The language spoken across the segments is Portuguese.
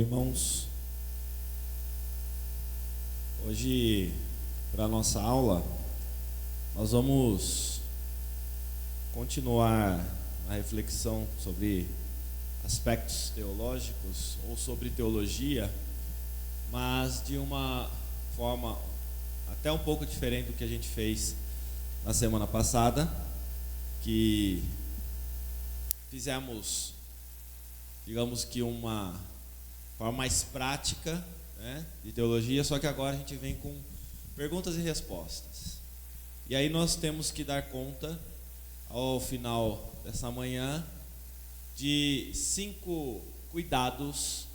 Irmãos, hoje, para a nossa aula, nós vamos continuar a reflexão sobre aspectos teológicos ou sobre teologia, mas de uma forma até um pouco diferente do que a gente fez na semana passada, que fizemos, digamos que uma forma mais prática, né, de teologia, só que agora a gente vem com perguntas e respostas. E aí nós temos que dar conta, ao final dessa manhã, de 5 cuidados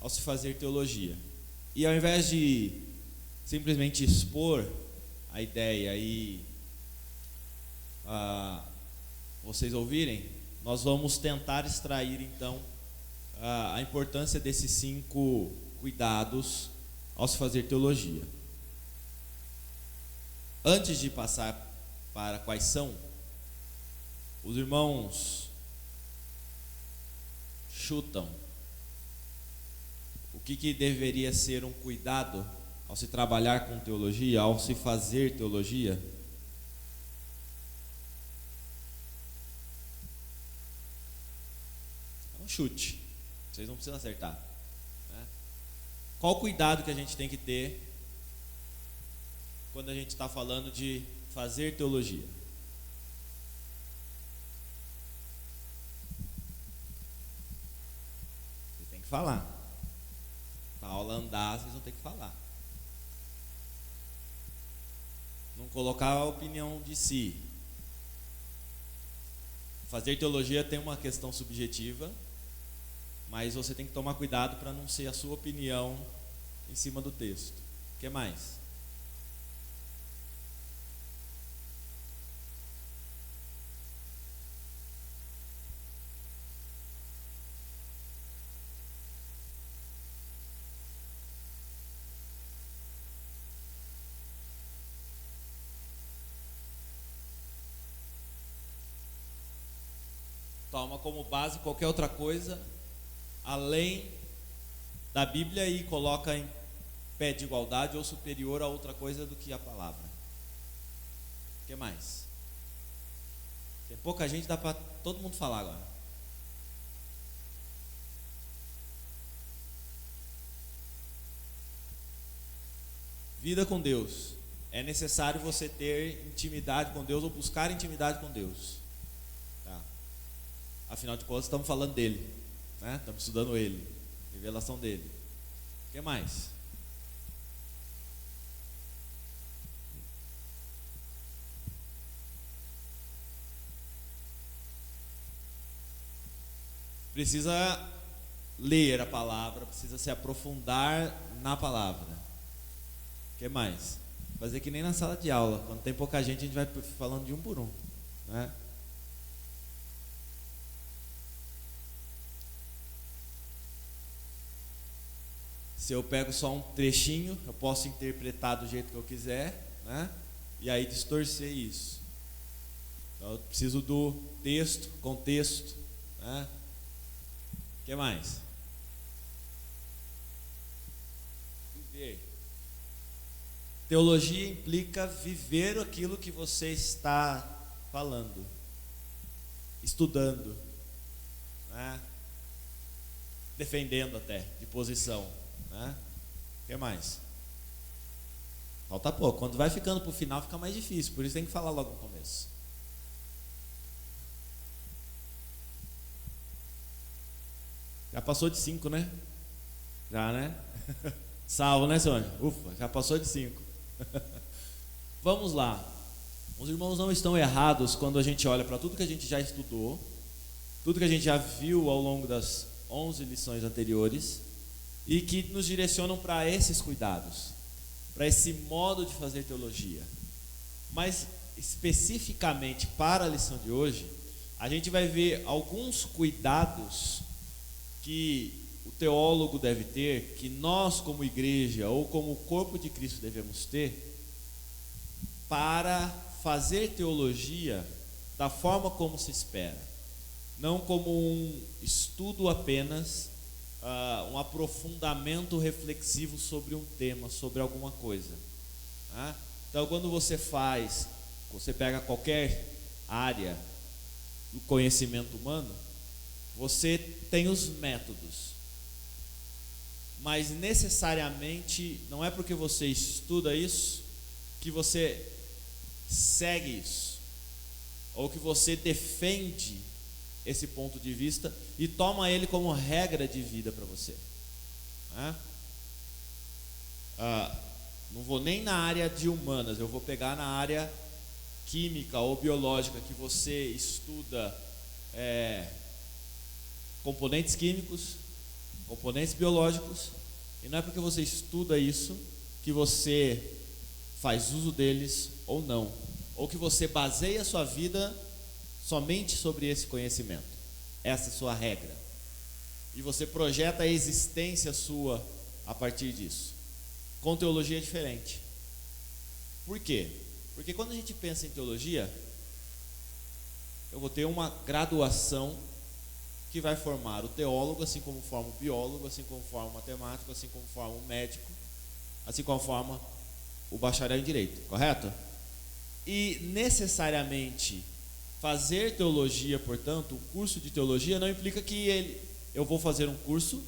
ao se fazer teologia. E ao invés de simplesmente expor a ideia e vocês ouvirem, nós vamos tentar extrair então a importância desses 5 cuidados ao se fazer teologia. Antes de passar para quais são, os irmãos chutam o que deveria ser um cuidado ao se trabalhar com teologia, ao se fazer teologia? É um chute. Vocês não precisam acertar, né? Qual o cuidado que a gente tem que ter quando a gente está falando de fazer teologia? Vocês têm que falar. Para a aula andar, vocês vão ter que falar. Não colocar a opinião de si. Fazer teologia tem uma questão subjetiva, mas você tem que tomar cuidado para não ser a sua opinião em cima do texto. O que mais? Toma como base qualquer outra coisa além da Bíblia e coloca em pé de igualdade ou superior a outra coisa do que a palavra. O que mais? Tem pouca gente, dá para todo mundo falar agora. Vida com Deus. É necessário você ter intimidade com Deus ou buscar intimidade com Deus. Tá. Afinal de contas, estamos falando dele, né? Estamos estudando ele, revelação dele. O que mais? Precisa ler a palavra, precisa se aprofundar na palavra. O que mais? Fazer que nem na sala de aula. Quando tem pouca gente, a gente vai falando de um por um, né? Se eu pego só um trechinho, eu posso interpretar do jeito que eu quiser, né? E aí distorcer isso. Então eu preciso do texto, contexto, né? O que mais? Viver. Teologia implica viver aquilo que você está falando, estudando, né? Defendendo até, de posição, né? O que mais? Falta pouco. Quando vai ficando para o final fica mais difícil, por isso tem que falar logo no começo. Já passou de 5, né? Já, né? Salvo, né, Sônia? Ufa, já passou de 5. Vamos lá. Os irmãos não estão errados quando a gente olha para tudo que a gente já estudou, tudo que a gente já viu ao longo das 11 lições anteriores e que nos direcionam para esses cuidados, para esse modo de fazer teologia. Mas especificamente para a lição de hoje, a gente vai ver alguns cuidados que o teólogo deve ter, que nós como igreja ou como corpo de Cristo devemos ter, para fazer teologia da forma como se espera, não como um estudo apenas um aprofundamento reflexivo sobre um tema, sobre alguma coisa. Tá? Então, quando você pega qualquer área do conhecimento humano, você tem os métodos, mas necessariamente não é porque você estuda isso que você segue isso, ou que você defende esse ponto de vista e toma ele como regra de vida para você. Não vou nem na área de humanas, eu vou pegar na área química ou biológica, que você estuda componentes químicos, componentes biológicos, e não é porque você estuda isso que você faz uso deles ou não, ou que você baseia a sua vida somente sobre esse conhecimento. Essa é a sua regra, e você projeta a existência sua a partir disso. Com teologia é diferente. Por quê? Porque quando a gente pensa em teologia, eu vou ter uma graduação que vai formar o teólogo, assim como forma o biólogo, assim como forma o matemático, assim como forma o médico, assim como forma o bacharel em direito, correto? E necessariamente fazer teologia, portanto, o curso de teologia não implica que eu vou fazer um curso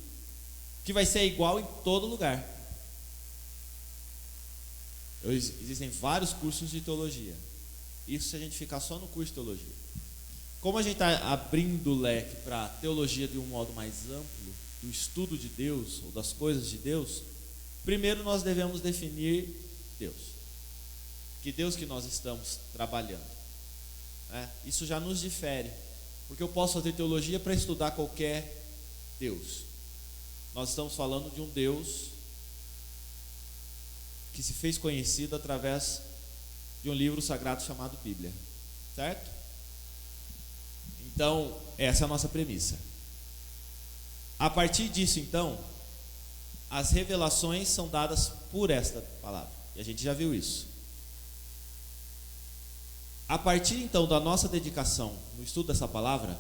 que vai ser igual em todo lugar. Existem vários cursos de teologia. Isso se a gente ficar só no curso de teologia. Como a gente está abrindo o leque para teologia de um modo mais amplo, do estudo de Deus, ou das coisas de Deus, primeiro nós devemos definir Deus. Que Deus que nós estamos trabalhando. Isso já nos difere, porque eu posso fazer teologia para estudar qualquer Deus. Nós estamos falando de um Deus que se fez conhecido através de um livro sagrado chamado Bíblia, certo? Então, essa é a nossa premissa. A partir disso, então, as revelações são dadas por esta palavra, e a gente já viu isso. A partir, então, da nossa dedicação no estudo dessa palavra,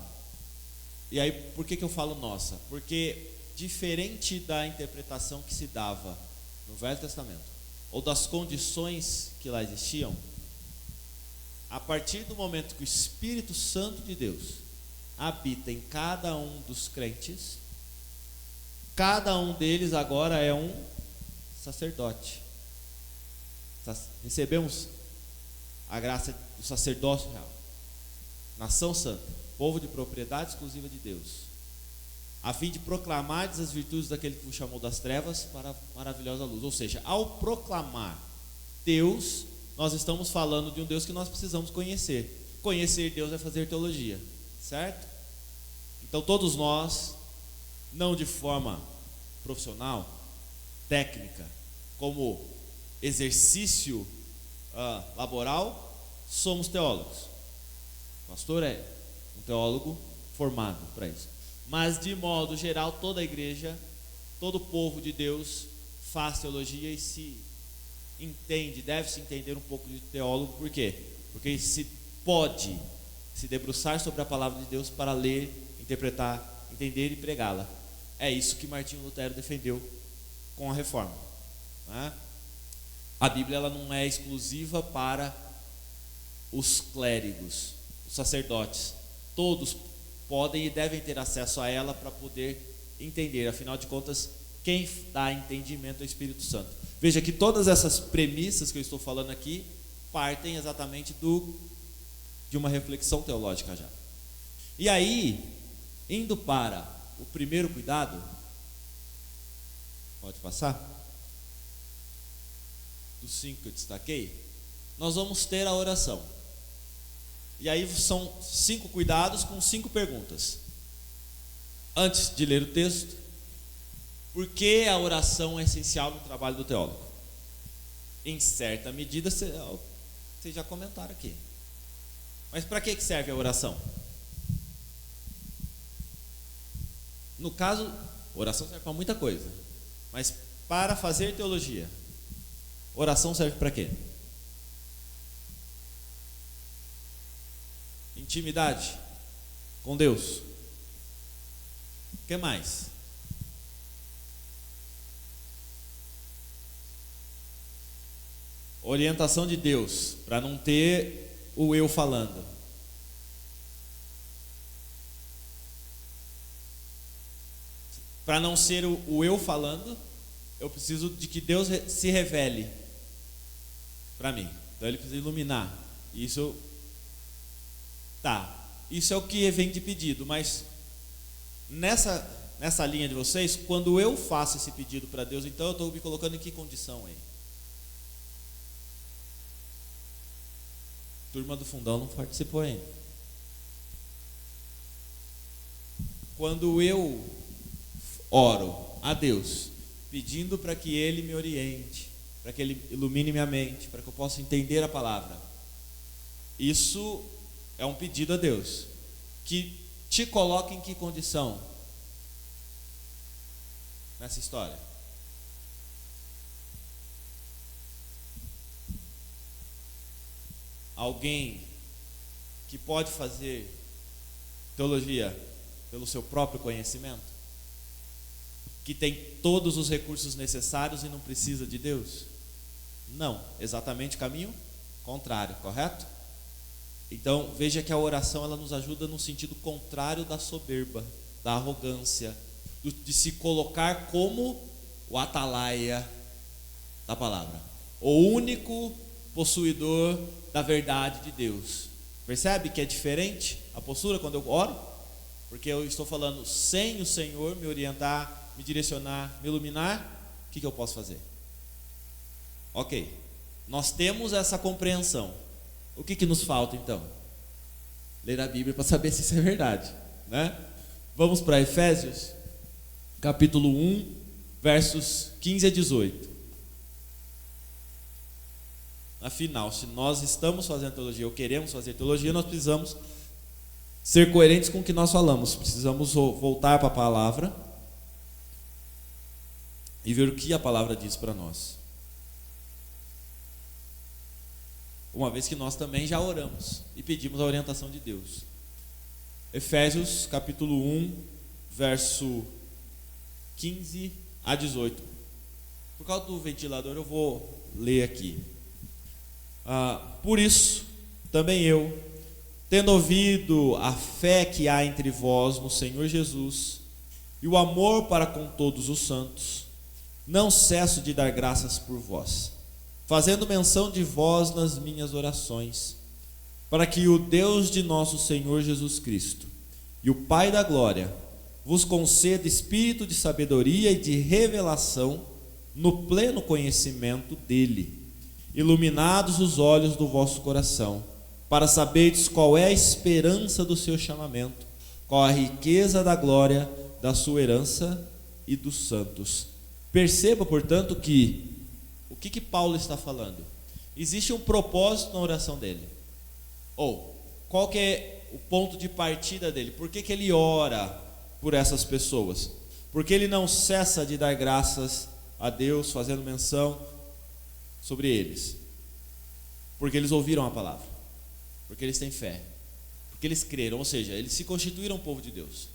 e aí, por que eu falo nossa? Porque, diferente da interpretação que se dava no Velho Testamento, ou das condições que lá existiam, a partir do momento que o Espírito Santo de Deus habita em cada um dos crentes, cada um deles agora é um sacerdote. Recebemos a graça do sacerdócio real, nação santa, povo de propriedade exclusiva de Deus, a fim de proclamar as virtudes daquele que vos chamou das trevas para a maravilhosa luz. Ou seja, ao proclamar Deus, nós estamos falando de um Deus que nós precisamos conhecer. Conhecer Deus é fazer teologia, certo? Então todos nós, não de forma profissional, técnica, como exercício laboral, somos teólogos. O pastor é um teólogo formado para isso. Mas de modo geral, toda a igreja, todo o povo de Deus faz teologia e se entende, deve se entender um pouco de teólogo. Por quê? Porque se pode se debruçar sobre a palavra de Deus para ler, interpretar, entender e pregá-la. É isso que Martinho Lutero defendeu com a reforma. A Bíblia ela não é exclusiva para os clérigos, os sacerdotes. Todos podem e devem ter acesso a ela para poder entender. Afinal de contas, quem dá entendimento é o Espírito Santo. Veja que todas essas premissas que eu estou falando aqui partem exatamente de uma reflexão teológica já. E aí, indo para o primeiro cuidado, pode passar? Dos 5 que eu destaquei, nós vamos ter a oração. E aí são 5 cuidados com 5 perguntas. Antes de ler o texto, por que a oração é essencial no trabalho do teólogo? Em certa medida, vocês já comentaram aqui. Mas para que serve a oração? No caso, a oração serve para muita coisa. Mas para fazer teologia, oração serve para quê? Intimidade com Deus. O que mais? orientação de Deus, para não ter o eu falando. Para não ser o eu falando, eu preciso de que Deus se revele para mim. Então ele precisa iluminar. Isso é o que vem de pedido, mas nessa linha de vocês, quando eu faço esse pedido para Deus, então eu estou me colocando em que condição aí? Turma do fundão não participou ainda. Quando eu oro a Deus, pedindo para que Ele me oriente, para que Ele ilumine minha mente, para que eu possa entender a palavra, isso é um pedido a Deus, que te coloca em que condição nessa história? Alguém que pode fazer teologia pelo seu próprio conhecimento? Que tem todos os recursos necessários e não precisa de Deus? Não, exatamente o caminho contrário, correto? Então veja que a oração ela nos ajuda no sentido contrário da soberba, da arrogância, de se colocar como o atalaia da palavra, o único possuidor da verdade de Deus. Percebe que é diferente a postura quando eu oro? Porque eu estou falando sem o Senhor me orientar, me direcionar, me iluminar, o que eu posso fazer? Ok, nós temos essa compreensão. O que nos falta então? Ler a Bíblia para saber se isso é verdade, né? Vamos para Efésios, capítulo 1, versos 15 a 18. Afinal, se nós estamos fazendo teologia ou queremos fazer teologia, nós precisamos ser coerentes com o que nós falamos. Precisamos voltar para a palavra e ver o que a palavra diz para nós. Uma vez que nós também já oramos e pedimos a orientação de Deus. Efésios capítulo 1, verso 15 a 18. Por causa do ventilador eu vou ler aqui. Por isso, também eu, tendo ouvido a fé que há entre vós no Senhor Jesus e o amor para com todos os santos, não cesso de dar graças por vós, fazendo menção de vós nas minhas orações, para que o Deus de nosso Senhor Jesus Cristo e o Pai da glória vos conceda espírito de sabedoria e de revelação no pleno conhecimento dele, iluminados os olhos do vosso coração, para saberdes qual é a esperança do seu chamamento, qual a riqueza da glória da sua herança e dos santos. Perceba, portanto, que o que Paulo está falando? Existe um propósito na oração dele. Ou, qual que é o ponto de partida dele? Por que ele ora por essas pessoas? Porque ele não cessa de dar graças a Deus, fazendo menção sobre eles. Porque eles ouviram a palavra. Porque eles têm fé. Porque eles creram, ou seja, eles se constituíram povo de Deus.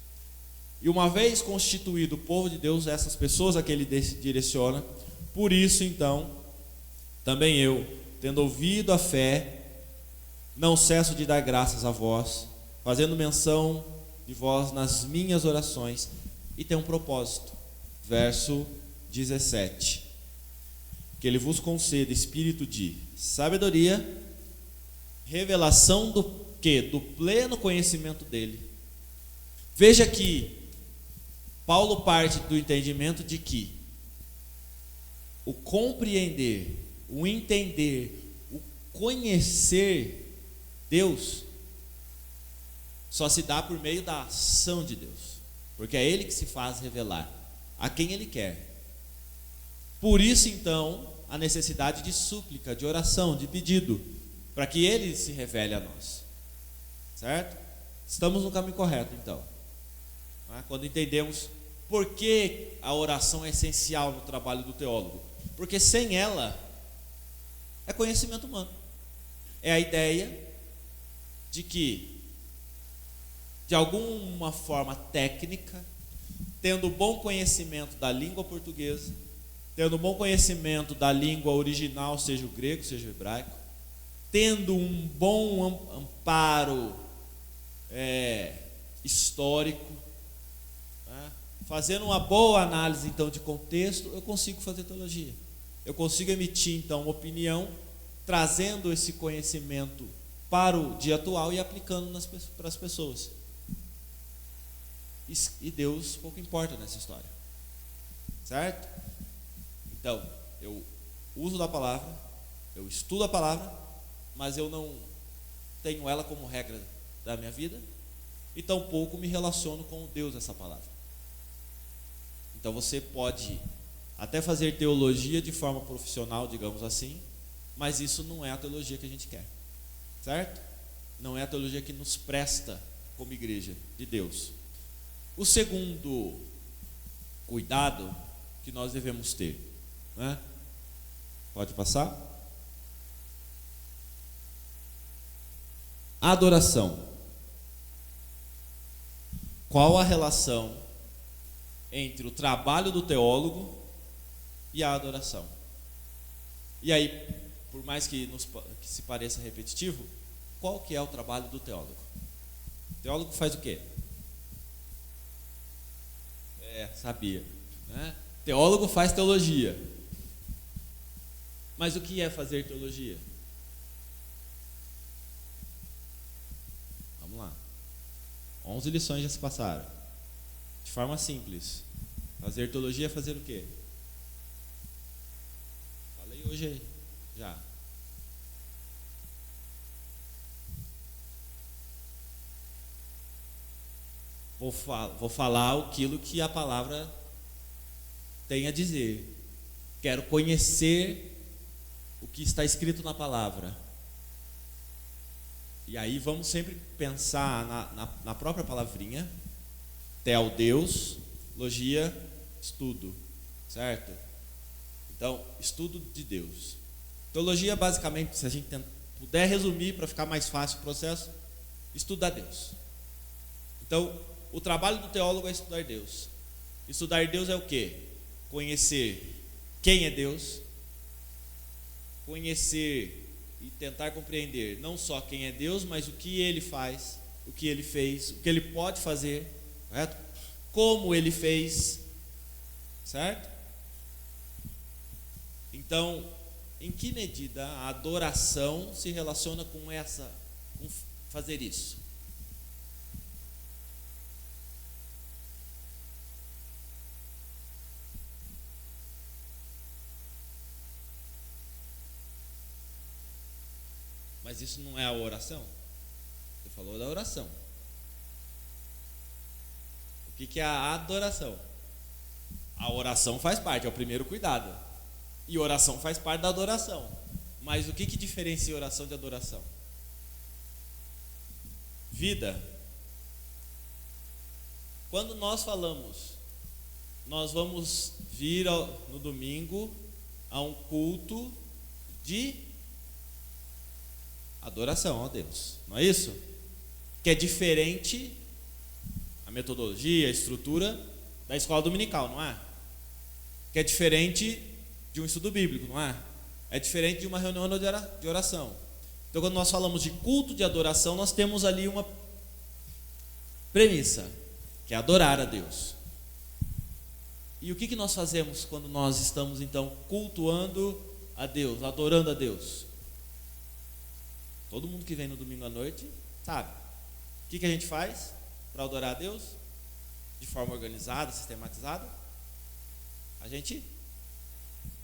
E uma vez constituído o povo de Deus, essas pessoas a que ele direciona, por isso então, também eu, tendo ouvido a fé, não cesso de dar graças a vós, fazendo menção de vós nas minhas orações, e tem um propósito, verso 17, que ele vos conceda espírito de sabedoria, revelação do quê? Do pleno conhecimento dele. Veja que Paulo parte do entendimento de que o compreender, o entender, o conhecer Deus só se dá por meio da ação de Deus, porque é Ele que se faz revelar a quem Ele quer. Por isso então a necessidade de súplica, de oração, de pedido, para que Ele se revele a nós, certo? Estamos no caminho correto então, quando entendemos por que a oração é essencial no trabalho do teólogo. Porque sem ela é conhecimento humano, é a ideia de que, de alguma forma técnica, tendo bom conhecimento da língua portuguesa, tendo um bom conhecimento da língua original, seja o grego, seja o hebraico, tendo um bom amparo histórico, né? Fazendo uma boa análise então de contexto, eu consigo fazer teologia. Eu consigo emitir então uma opinião, trazendo esse conhecimento para o dia atual e aplicando para as pessoas. E Deus pouco importa nessa história, certo? Então, eu uso da palavra, eu estudo a palavra, mas eu não tenho ela como regra da minha vida, e tampouco me relaciono com o Deus dessa palavra. Então você pode até fazer teologia de forma profissional, digamos assim, mas isso não é a teologia que a gente quer, certo? Não é a teologia que nos presta como igreja de Deus. O segundo cuidado que nós devemos ter, né? Pode passar? Adoração. Qual a relação entre o trabalho do teólogo e a adoração? E aí, por mais que se pareça repetitivo, qual que é o trabalho do teólogo? O teólogo faz o quê? Sabia, né? Teólogo faz teologia. Mas o que é fazer teologia? Vamos lá. 11 lições já se passaram. De forma simples. Fazer teologia é fazer o quê? Falei hoje já. Vou falar aquilo que a palavra tem a dizer. Quero conhecer o que está escrito na palavra. E aí vamos sempre pensar na própria palavrinha. Tel, Deus, logia, estudo, certo? Então, estudo de Deus. Teologia, basicamente, se a gente puder resumir para ficar mais fácil o processo, estudar Deus. Então, o trabalho do teólogo é estudar Deus. Estudar Deus é o quê? Conhecer quem é Deus, conhecer e tentar compreender não só quem é Deus, mas o que Ele faz, o que Ele fez, o que Ele pode fazer, correto? Como Ele fez, certo? Então, em que medida a adoração se relaciona com fazer isso? Mas isso não é a oração? Você falou da oração. O que é a adoração? A oração faz parte, é o primeiro cuidado. E oração faz parte da adoração. Mas o que diferencia oração de adoração? Vida. Quando nós falamos, nós vamos vir no domingo a um culto de adoração a Deus, não é isso? Que é diferente a metodologia, a estrutura da escola dominical, não é? Que é diferente de um estudo bíblico, não é? É diferente de uma reunião de oração. Então, quando nós falamos de culto de adoração, nós temos ali uma premissa, que é adorar a Deus. E o que nós fazemos quando nós estamos, então, cultuando a Deus, adorando a Deus? Todo mundo que vem no domingo à noite sabe. O que a gente faz para adorar a Deus? De forma organizada, sistematizada? A gente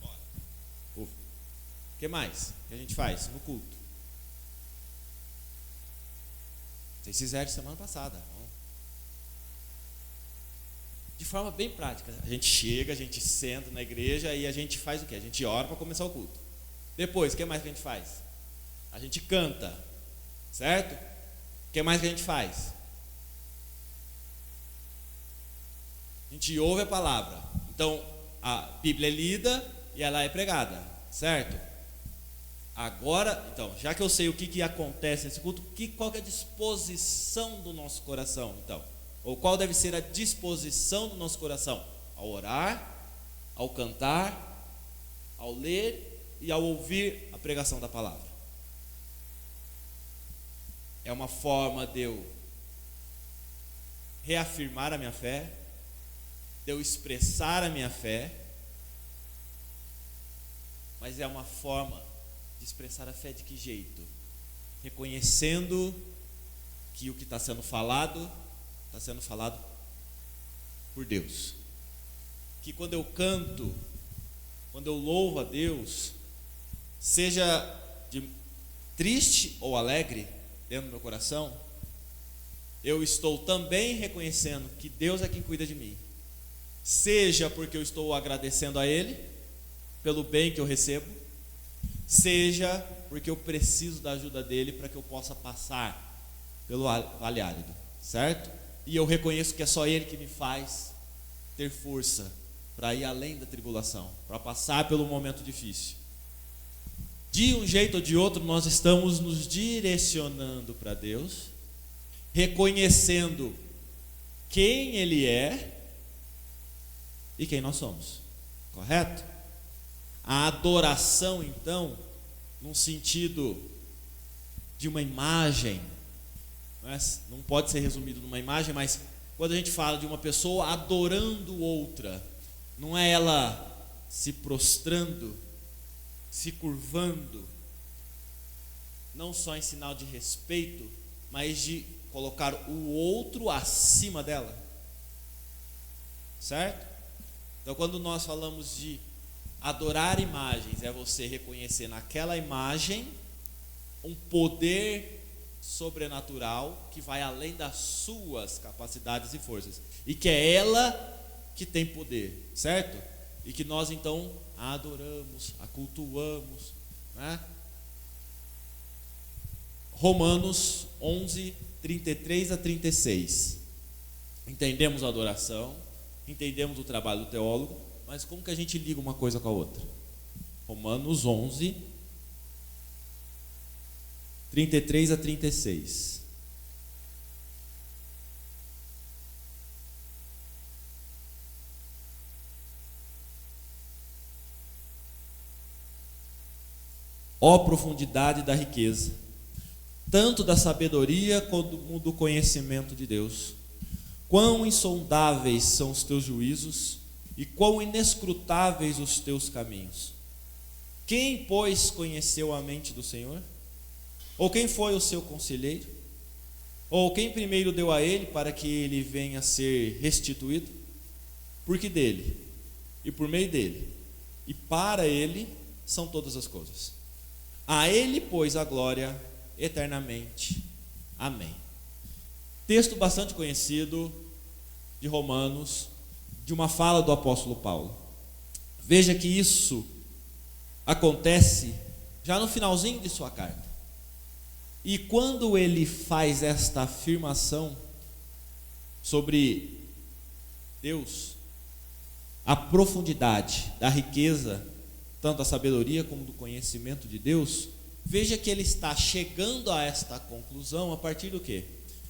ora. O que mais que a gente faz no culto? Vocês fizeram semana passada. De forma bem prática. A gente chega, a gente senta na igreja e a gente faz o quê? A gente ora para começar o culto. Depois, o que mais que a gente faz? A gente canta, certo? O que mais que a gente faz? A gente ouve a palavra. Então, a Bíblia é lida e ela é pregada, certo? Agora, então, já que eu sei o que acontece nesse culto, qual que é a disposição do nosso coração, então? Ou qual deve ser a disposição do nosso coração? Ao orar, ao cantar ao ler e ao ouvir a pregação da palavra. É uma forma de eu reafirmar a minha fé, de eu expressar a minha fé, mas é uma forma de expressar a fé de que jeito? Reconhecendo que o que está sendo falado por Deus. Que quando eu canto, quando eu louvo a Deus, seja triste ou alegre dentro do meu coração, eu estou também reconhecendo que Deus é quem cuida de mim. Seja porque eu estou agradecendo a Ele pelo bem que eu recebo, seja porque eu preciso da ajuda dEle para que eu possa passar pelo vale árido, certo? E eu reconheço que é só Ele que me faz ter força para ir além da tribulação, para passar pelo momento difícil. De um jeito ou de outro, nós estamos nos direcionando para Deus, reconhecendo quem Ele é e quem nós somos, correto? A adoração, então, num sentido de uma imagem, não pode ser resumido numa imagem, mas quando a gente fala de uma pessoa adorando outra, não é ela se prostrando, se curvando, não só em sinal de respeito, mas de colocar o outro acima dela, certo? Então, quando nós falamos de adorar imagens, é você reconhecer naquela imagem um poder sobrenatural que vai além das suas capacidades e forças, e que é ela que tem poder, certo? E que nós então a adoramos, a cultuamos, né? Romanos 11, 33 a 36. Entendemos a adoração, entendemos o trabalho do teólogo, mas como que a gente liga uma coisa com a outra? Romanos 11, 33 a 36. Ó profundidade da riqueza, tanto da sabedoria como do conhecimento de Deus. Quão insondáveis são os teus juízos e quão inescrutáveis os teus caminhos. Quem, pois, conheceu a mente do Senhor? Ou quem foi o seu conselheiro? Ou quem primeiro deu a ele para que ele venha a ser restituído? Porque dele, e por meio dele, e para ele são todas as coisas. A ele, pois, a glória eternamente. Amém. Texto bastante conhecido de Romanos, de uma fala do apóstolo Paulo. Veja que isso acontece já no finalzinho de sua carta. E quando ele faz esta afirmação sobre Deus, a profundidade da riqueza, tanto da sabedoria como do conhecimento de Deus, veja que ele está chegando a esta conclusão a partir do quê?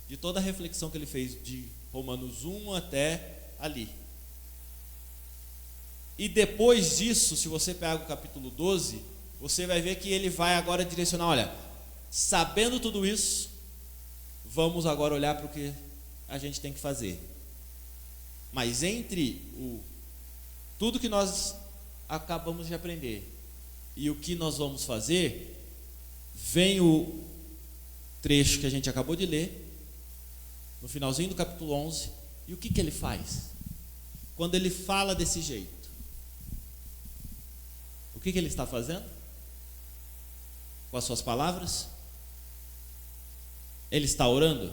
De toda a reflexão que ele fez de Romanos 1 até ali. E depois disso, se você pega o capítulo 12, você vai ver que ele vai agora direcionar, olha, sabendo tudo isso, vamos agora olhar para o que a gente tem que fazer. Mas entre tudo que nós acabamos de aprender e o que nós vamos fazer, vem o trecho que a gente acabou de ler, no finalzinho do capítulo 11, e o que ele faz? Quando ele fala desse jeito, o que ele está fazendo? Com as suas palavras? Ele está orando?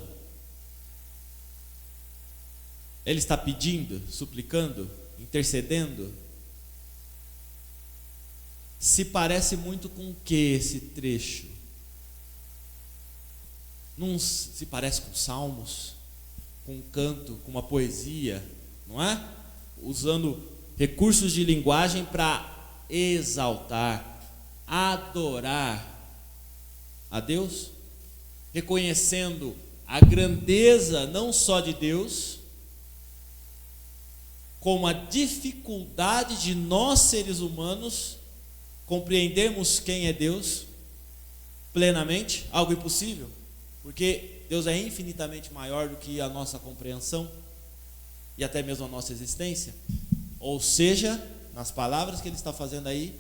Ele está pedindo, suplicando, intercedendo? Se parece muito com o que esse trecho? Não se parece com salmos, com um canto, com uma poesia, não é? Usando recursos de linguagem para exaltar, adorar a Deus, reconhecendo a grandeza não só de Deus, como a dificuldade de nós seres humanos compreendermos quem é Deus plenamente, algo impossível, porque Deus é infinitamente maior do que a nossa compreensão e até mesmo a nossa existência. Ou seja, nas palavras que ele está fazendo aí,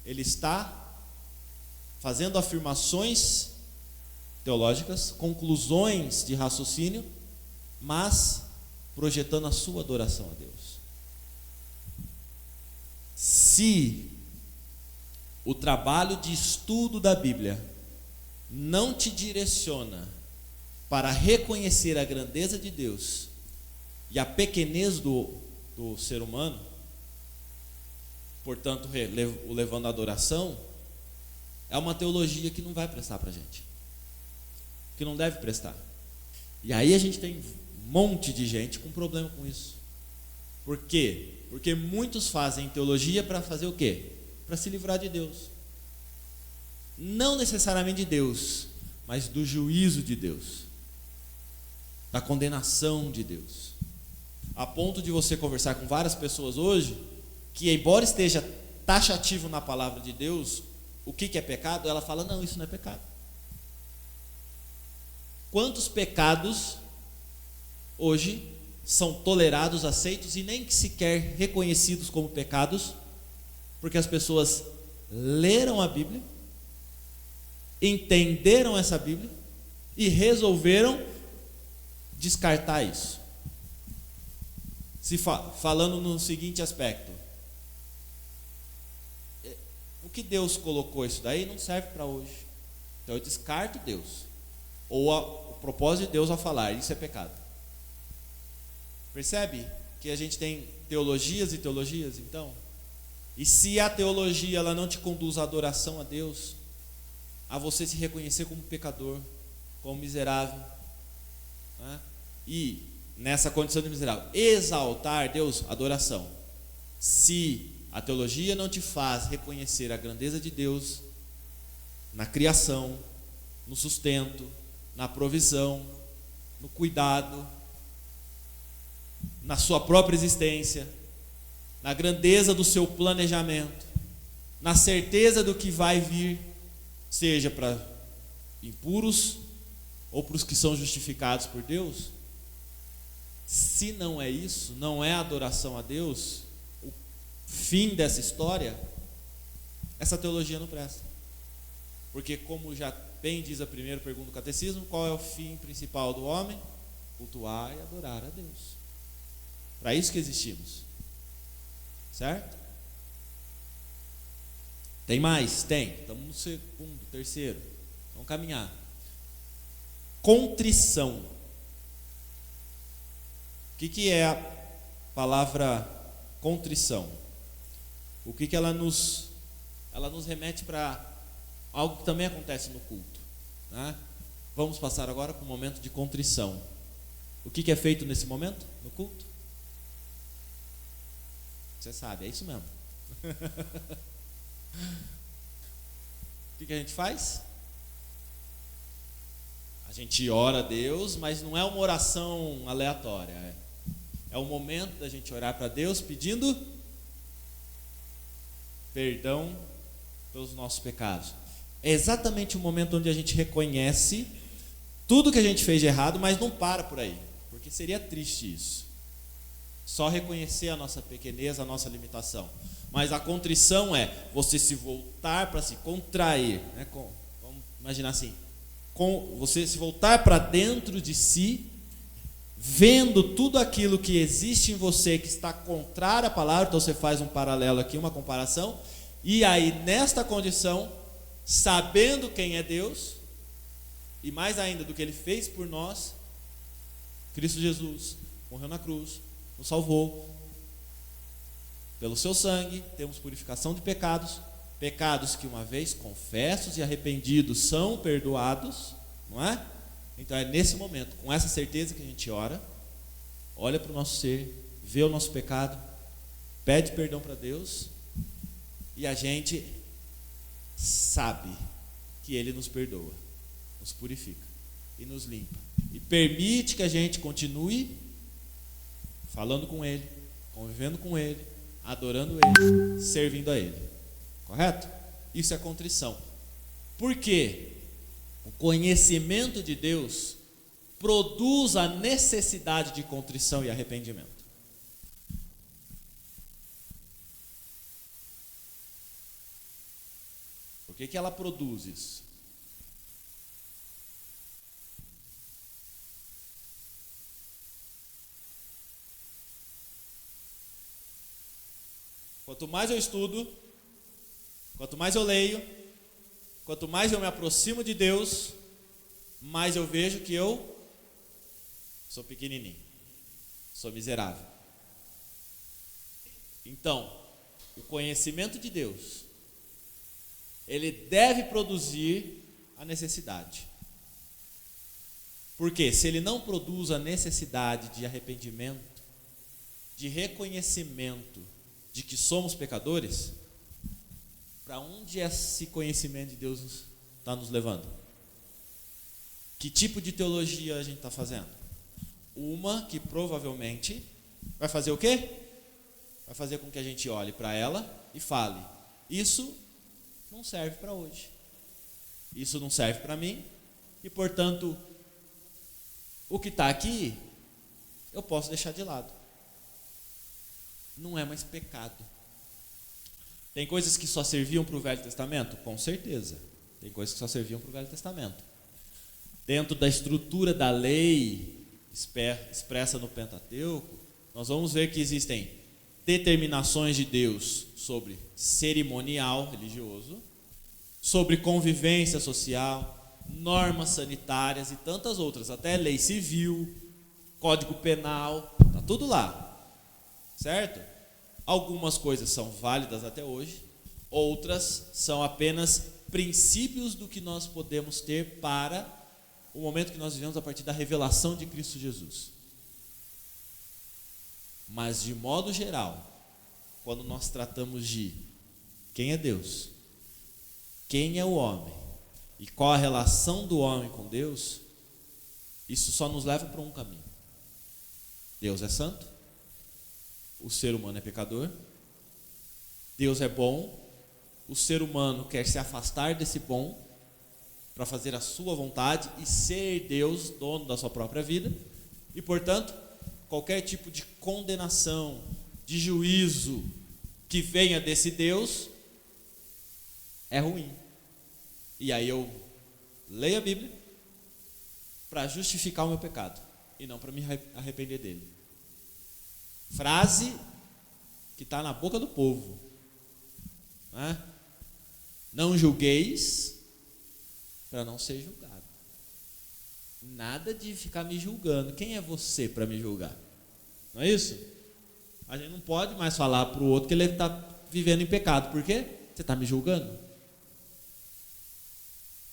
ele está fazendo afirmações teológicas, conclusões de raciocínio, mas projetando a sua adoração a Deus. Se o trabalho de estudo da Bíblia não te direciona para reconhecer a grandeza de Deus e a pequenez do ser humano, portanto o levando à adoração, é uma teologia que não vai prestar para a gente, que não deve prestar. E aí a gente tem um monte de gente com problema com isso. Por quê? Porque muitos fazem teologia para fazer o quê? Para se livrar de Deus. Não necessariamente de Deus, mas do juízo de Deus, da condenação de Deus. A ponto de você conversar com várias pessoas hoje, que embora esteja taxativo na palavra de Deus, o que é pecado, ela fala, não, isso não é pecado. Quantos pecados hoje são tolerados, aceitos e nem sequer reconhecidos como pecados, porque as pessoas leram a Bíblia, entenderam essa Bíblia e resolveram descartar isso. Falando no seguinte aspecto, o que Deus colocou isso daí não serve para hoje, então eu descarto Deus, ou o propósito de Deus ao falar, isso é pecado. Percebe que a gente tem teologias e teologias, então? E se a teologia ela não te conduz à adoração a Deus, a você se reconhecer como pecador, como miserável, né? E nessa condição de miserável, exaltar Deus, adoração. Se a teologia não te faz reconhecer a grandeza de Deus na criação, no sustento, na provisão, no cuidado, na sua própria existência, na grandeza do seu planejamento, na certeza do que vai vir, seja para impuros ou para os que são justificados por Deus. Se não é isso, não é adoração a Deus, o fim dessa história, essa teologia não presta. Porque, como já bem diz a primeira pergunta do catecismo, qual é o fim principal do homem? Cultuar e adorar a Deus. Para isso que existimos. Certo? Tem mais? Tem. Estamos no segundo, terceiro. Vamos caminhar. Contrição. O que é a palavra contrição? O que ela nos remete para algo que também acontece no culto, né? Vamos passar agora para o momento de contrição. O que é feito nesse momento, no culto? Você sabe, é isso mesmo. O que a gente faz? A gente ora a Deus, mas não é uma oração aleatória. É o momento da gente orar para Deus pedindo perdão pelos nossos pecados. É exatamente o momento onde a gente reconhece tudo que a gente fez de errado, mas não para por aí, porque seria triste isso. Só reconhecer a nossa pequenez, a nossa limitação. Mas a contrição é você se voltar para se contrair, né? Vamos imaginar assim, você se voltar para dentro de si, vendo tudo aquilo que existe em você que está contrário à palavra. Então você faz um paralelo aqui, uma comparação, e aí nesta condição, sabendo quem é Deus, e mais ainda do que Ele fez por nós, Cristo Jesus morreu na cruz, nos salvou, pelo seu sangue temos purificação de pecados, pecados que uma vez confessos e arrependidos são perdoados, não é? Então é nesse momento, com essa certeza que a gente ora, olha para o nosso ser, vê o nosso pecado, pede perdão para Deus, e a gente sabe que Ele nos perdoa, nos purifica e nos limpa, e permite que a gente continue falando com Ele, convivendo com Ele, adorando Ele, servindo a Ele. Correto? isso é contrição. Por quê? O conhecimento de Deus produz a necessidade de contrição e arrependimento. Por que ela produz isso? Quanto mais eu estudo, quanto mais eu leio, quanto mais eu me aproximo de Deus, mais eu vejo que eu sou pequenininho, sou miserável. Então, o conhecimento de Deus, ele deve produzir a necessidade. Porque se ele não produz a necessidade de arrependimento, de reconhecimento de que somos pecadores, para onde esse conhecimento de Deus está nos levando? Que tipo de teologia a gente está fazendo? Uma que provavelmente vai fazer o quê? Vai fazer com que a gente olhe para ela e fale: isso não serve para hoje, isso não serve para mim, e portanto o que está aqui eu posso deixar de lado. Não é mais pecado. Tem coisas que só serviam para o Velho Testamento? Com certeza. Tem coisas que só serviam para o Velho Testamento. Dentro da estrutura da lei expressa no Pentateuco, nós vamos ver que existem determinações de Deus sobre cerimonial religioso, sobre convivência social, normas sanitárias e tantas outras, até lei civil, código penal, está tudo lá. Certo? Algumas coisas são válidas até hoje, outras são apenas princípios do que nós podemos ter para o momento que nós vivemos a partir da revelação de Cristo Jesus. Mas de modo geral, quando nós tratamos de quem é Deus, quem é o homem e qual a relação do homem com Deus, isso só nos leva para um caminho. Deus é santo, o ser humano é pecador, Deus é bom, o ser humano quer se afastar desse bom para fazer a sua vontade e ser Deus, dono da sua própria vida, e portanto, qualquer tipo de condenação, de juízo que venha desse Deus é ruim. E aí eu leio a Bíblia para justificar o meu pecado e não para me arrepender dele. Frase que está na boca do povo, né? Não julgueis para não ser julgado. Nada de ficar me julgando. Quem é você para me julgar? Não é isso? A gente não pode mais falar para o outro que ele está vivendo em pecado. Por quê? Você está me julgando?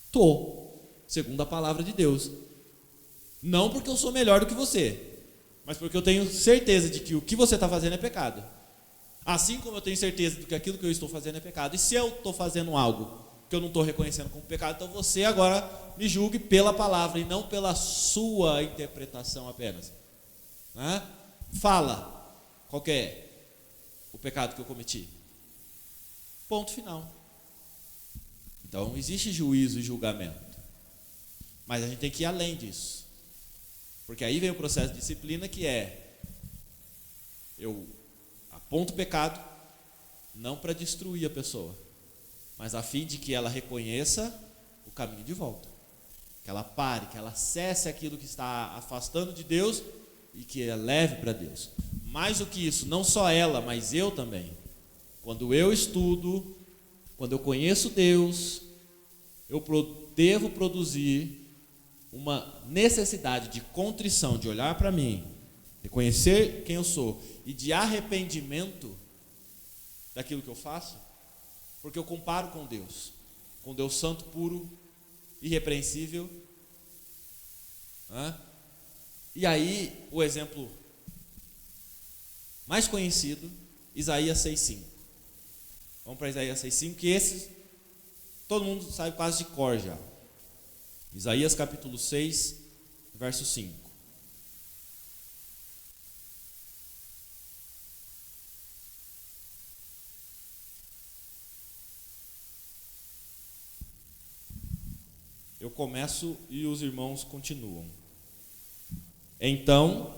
Estou, segundo a palavra de Deus. Não porque eu sou melhor do que você, mas porque eu tenho certeza de que o que você está fazendo é pecado. Assim como eu tenho certeza de que aquilo que eu estou fazendo é pecado. E se eu estou fazendo algo que eu não estou reconhecendo como pecado, então você agora me julgue pela palavra e não pela sua interpretação apenas. Né? Fala, qual que é o pecado que eu cometi? Ponto final. Então existe juízo e julgamento, mas a gente tem que ir além disso. Porque aí vem o processo de disciplina, que é: eu aponto o pecado, não para destruir a pessoa, mas a fim de que ela reconheça o caminho de volta. Que ela pare, que ela cesse aquilo que está afastando de Deus e que ela leve para Deus. Mais do que isso, não só ela, mas eu também. Quando eu estudo, quando eu conheço Deus, eu devo produzir uma necessidade de contrição, de olhar para mim, reconhecer quem eu sou e de arrependimento daquilo que eu faço, porque eu comparo com Deus santo, puro, irrepreensível. E aí o exemplo mais conhecido, Isaías 6,5. Vamos para Isaías 6,5, que esse todo mundo sabe quase de cor já. Isaías capítulo 6, verso 5. Eu começo e os irmãos continuam. Então,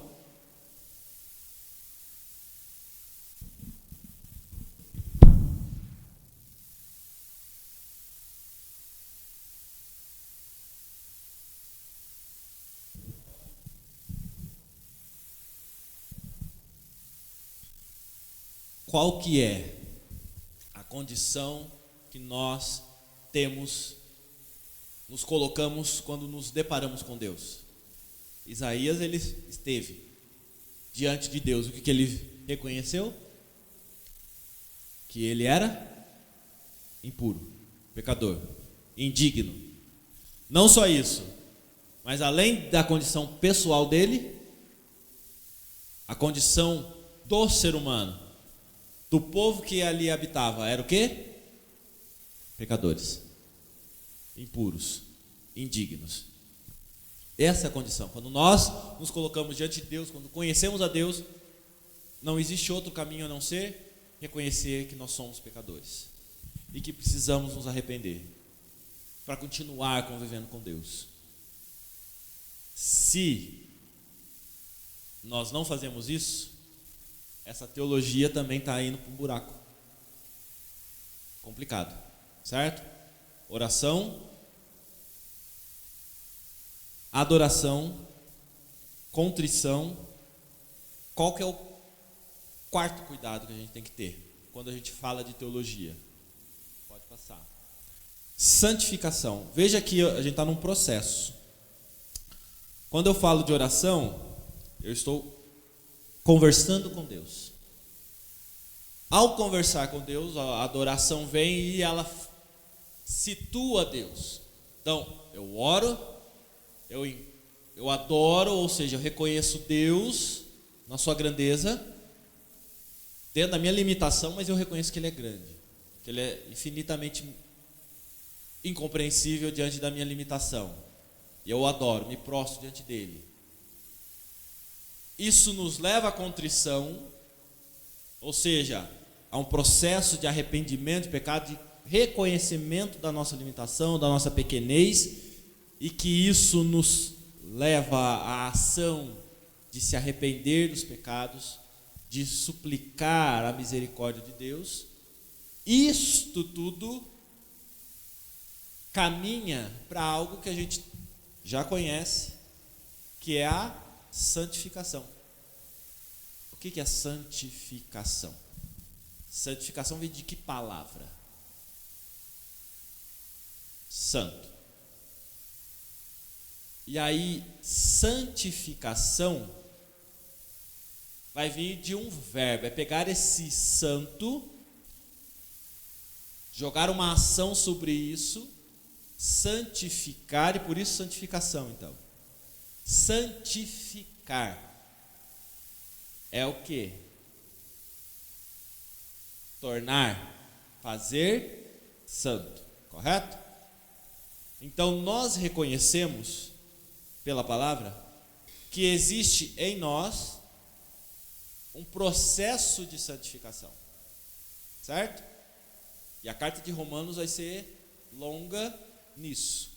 qual que é a condição que nós temos, nos colocamos quando nos deparamos com Deus? Isaías, ele esteve diante de Deus. O que ele reconheceu? Que ele era impuro, pecador, indigno. Não só isso, mas além da condição pessoal dele, a condição do ser humano, do povo que ali habitava, era o quê? Pecadores, impuros, indignos. Essa é a condição. Quando nós nos colocamos diante de Deus, quando conhecemos a Deus, não existe outro caminho a não ser reconhecer que nós somos pecadores e que precisamos nos arrepender para continuar convivendo com Deus. Se nós não fazemos isso, essa teologia também está indo para um buraco. Complicado, certo? Oração, adoração, contrição. Qual que é o quarto cuidado que a gente tem que ter quando a gente fala de teologia? Pode passar. Santificação. Veja que a gente está num processo. Quando eu falo de oração, eu estou conversando com Deus. Ao conversar com Deus, a adoração vem e ela situa Deus. Então, eu oro, eu adoro, ou seja, eu reconheço Deus na sua grandeza, dentro da minha limitação, mas eu reconheço que Ele é grande, que Ele é infinitamente incompreensível diante da minha limitação. E eu adoro, me prostro diante dEle. Isso nos leva à contrição, ou seja, a um processo de arrependimento de pecado, de reconhecimento da nossa limitação, da nossa pequenez, e que isso nos leva à ação de se arrepender dos pecados, de suplicar a misericórdia de Deus. Isto tudo caminha para algo que a gente já conhece, que é a santificação. O que é santificação? Santificação vem de que palavra? Santo. E aí, santificação vai vir de um verbo, é pegar esse santo, jogar uma ação sobre isso, santificar, e por isso santificação, então. Santificar é o quê? Tornar, fazer santo, correto? Então nós reconhecemos pela palavra que existe em nós um processo de santificação, certo? E a carta de Romanos vai ser longa nisso.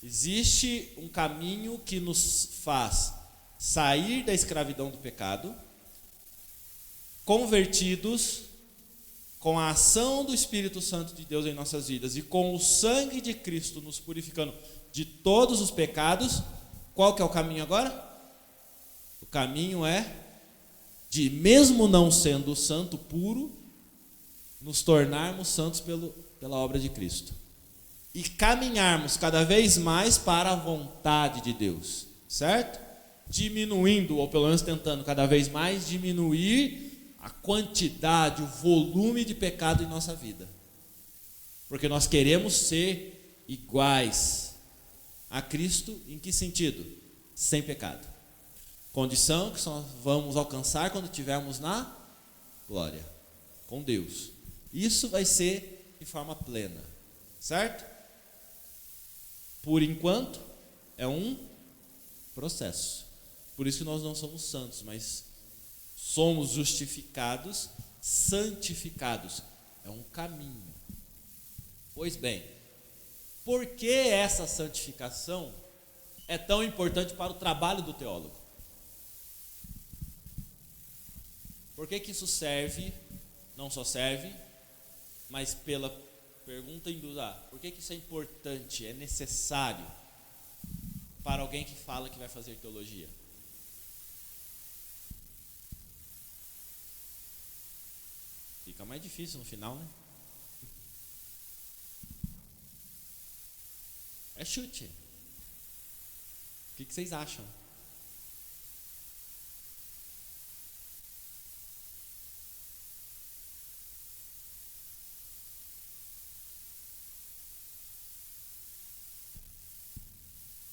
Existe um caminho que nos faz sair da escravidão do pecado, convertidos com a ação do Espírito Santo de Deus em nossas vidas e com o sangue de Cristo nos purificando de todos os pecados. Qual que é o caminho agora? O caminho é de, mesmo não sendo santo puro, nos tornarmos santos pela obra de Cristo. E caminharmos cada vez mais para a vontade de Deus, certo? Diminuindo, ou pelo menos tentando cada vez mais diminuir a quantidade, o volume de pecado em nossa vida. Porque nós queremos ser iguais a Cristo, em que sentido? Sem pecado. Condição que só vamos alcançar quando estivermos na glória, com Deus. Isso vai ser de forma plena, certo? Por enquanto, é um processo. Por isso que nós não somos santos, mas somos justificados, santificados. É um caminho. Pois bem, por que essa santificação é tão importante para o trabalho do teólogo? Por que isso serve, não só serve, mas pela pergunta induz a, por que isso é importante, é necessário para alguém que fala que vai fazer teologia? Fica mais difícil no final, né? É chute. O que vocês acham?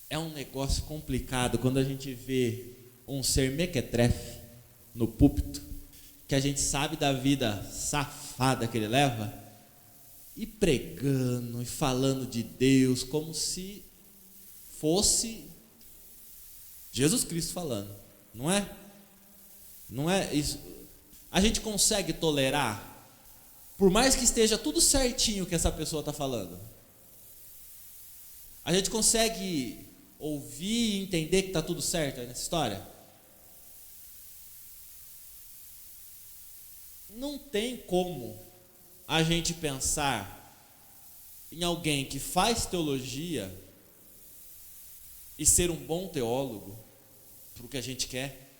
É um negócio complicado quando a gente vê um ser mequetrefe no púlpito, que a gente sabe da vida safada que ele leva, e pregando e falando de Deus como se fosse Jesus Cristo falando, não é? Não é isso. A gente consegue tolerar, por mais que esteja tudo certinho o que essa pessoa está falando, a gente consegue ouvir e entender que está tudo certo aí nessa história? Não tem como a gente pensar em alguém que faz teologia e ser um bom teólogo para o que a gente quer,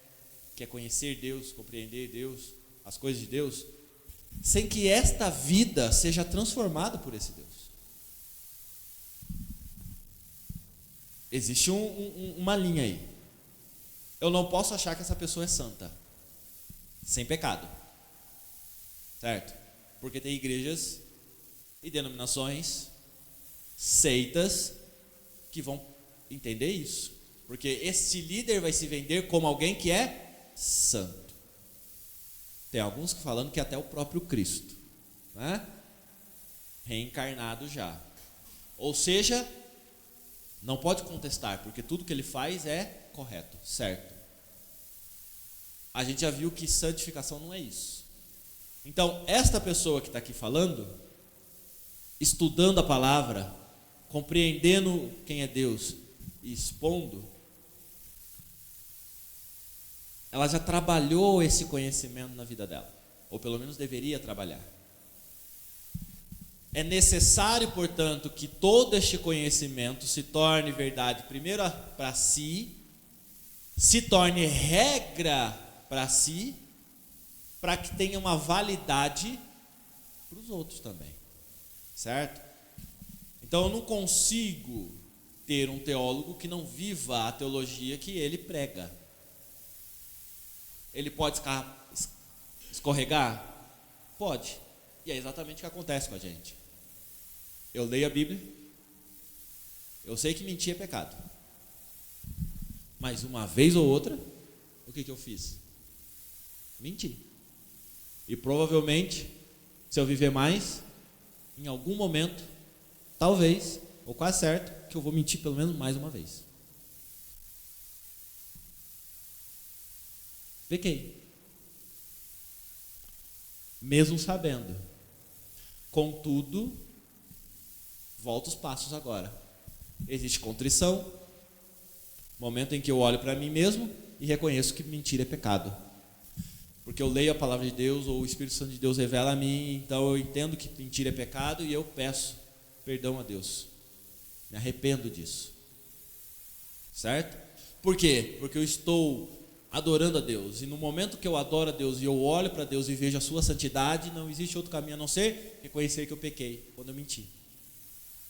que é conhecer Deus, compreender Deus, as coisas de Deus, sem que esta vida seja transformada por esse Deus. Existe uma linha aí. Eu não posso achar que essa pessoa é santa, sem pecado, certo? Porque tem igrejas e denominações, seitas, que vão entender isso, porque esse líder vai se vender como alguém que é santo. Tem alguns que falando que é até o próprio Cristo, né? Reencarnado já. Ou seja, não pode contestar, porque tudo que ele faz é correto, certo? A gente já viu que santificação não é isso. Então, esta pessoa que está aqui falando, estudando a palavra, compreendendo quem é Deus e expondo, ela já trabalhou esse conhecimento na vida dela, ou pelo menos deveria trabalhar. É necessário, portanto, que todo este conhecimento se torne verdade, primeiro para si, se torne regra para si, para que tenha uma validade para os outros também, certo? Então eu não consigo ter um teólogo que não viva a teologia que ele prega. Ele pode escorregar? Pode. E é exatamente o que acontece com a gente. Eu leio a Bíblia, eu sei que mentir é pecado, mas uma vez ou outra, o que eu fiz? Menti. E provavelmente, se eu viver mais, em algum momento, talvez, ou quase certo, que eu vou mentir pelo menos mais uma vez. Pequei. Mesmo sabendo. Contudo, volto os passos agora. Existe contrição, momento em que eu olho para mim mesmo e reconheço que mentira é pecado. Porque eu leio a palavra de Deus, ou o Espírito Santo de Deus revela a mim, então eu entendo que mentira é pecado e eu peço perdão a Deus. Me arrependo disso. Certo? Por quê? Porque eu estou adorando a Deus, e no momento que eu adoro a Deus e eu olho para Deus e vejo a sua santidade, não existe outro caminho a não ser reconhecer que eu pequei quando eu menti.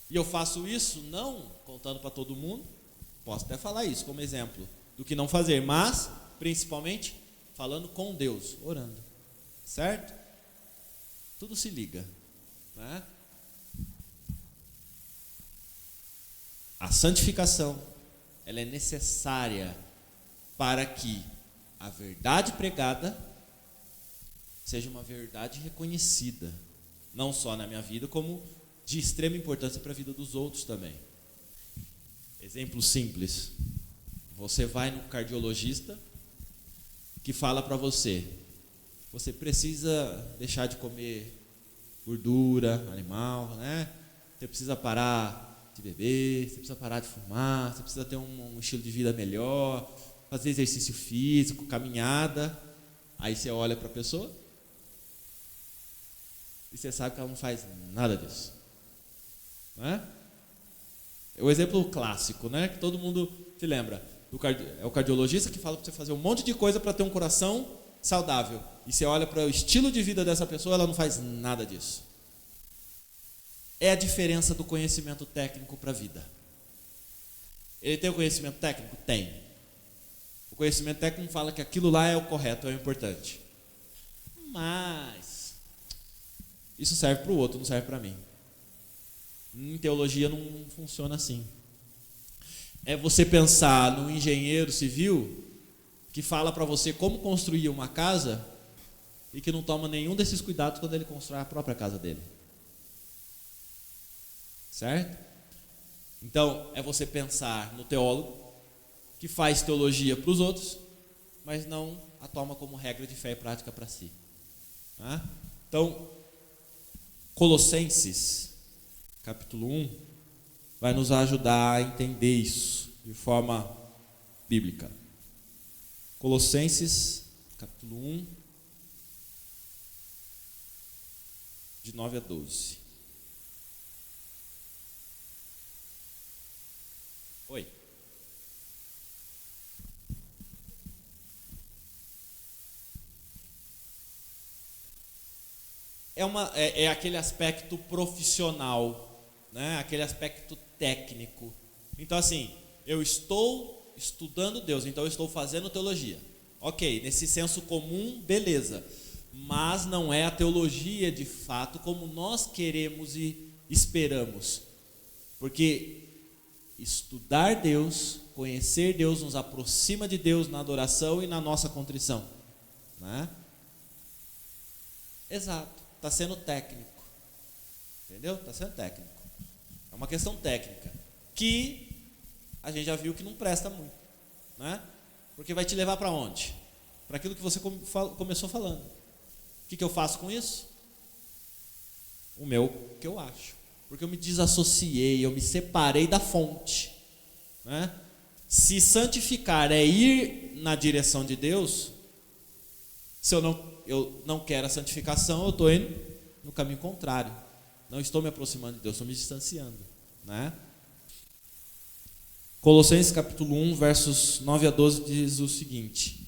E eu faço isso não contando para todo mundo, posso até falar isso como exemplo do que não fazer, mas principalmente falando com Deus, orando, certo? Tudo se liga, né? A santificação, ela é necessária para que a verdade pregada seja uma verdade reconhecida, não só na minha vida, como de extrema importância para a vida dos outros também. Exemplo simples: você vai no cardiologista que fala para você precisa deixar de comer gordura animal, né? Você precisa parar de beber, você precisa parar de fumar, você precisa ter um estilo de vida melhor, fazer exercício físico, caminhada. Aí você olha para a pessoa e você sabe que ela não faz nada disso. Não é? É o exemplo clássico, né? Que todo mundo se lembra. É o cardiologista que fala para você fazer um monte de coisa para ter um coração saudável. E você olha para o estilo de vida dessa pessoa, ela não faz nada disso. É a diferença do conhecimento técnico para a vida. Ele tem o conhecimento técnico? Tem. O conhecimento técnico fala que aquilo lá é o correto, é o importante. Mas isso serve para o outro, não serve para mim. Em teologia não funciona assim. É você pensar num engenheiro civil que fala para você como construir uma casa e que não toma nenhum desses cuidados quando ele constrói a própria casa dele. Certo? Então, é você pensar no teólogo que faz teologia para os outros, mas não a toma como regra de fé e prática para si. Tá? Então, Colossenses, capítulo 1, vai nos ajudar a entender isso de forma bíblica. Colossenses, capítulo 1, de 9 a 12. Oi. É aquele aspecto profissional, né? Aquele aspecto técnico. Então, assim, eu estou estudando Deus, então eu estou fazendo teologia. Ok, nesse senso comum, beleza. Mas não é a teologia de fato como nós queremos e esperamos. Porque estudar Deus, conhecer Deus, nos aproxima de Deus na adoração e na nossa contrição, né? Exato, está sendo técnico, entendeu? Está sendo técnico. É uma questão técnica que a gente já viu que não presta muito, né? Porque vai te levar para onde? Para aquilo que você começou falando. O que eu faço com isso? O que eu acho. Porque eu me desassociei, eu me separei da fonte, né? Se santificar é ir na direção de Deus, se eu não quero a santificação, eu estou indo no caminho contrário. Não estou me aproximando de Deus, estou me distanciando, né? Colossenses capítulo 1, versos 9 a 12 diz o seguinte: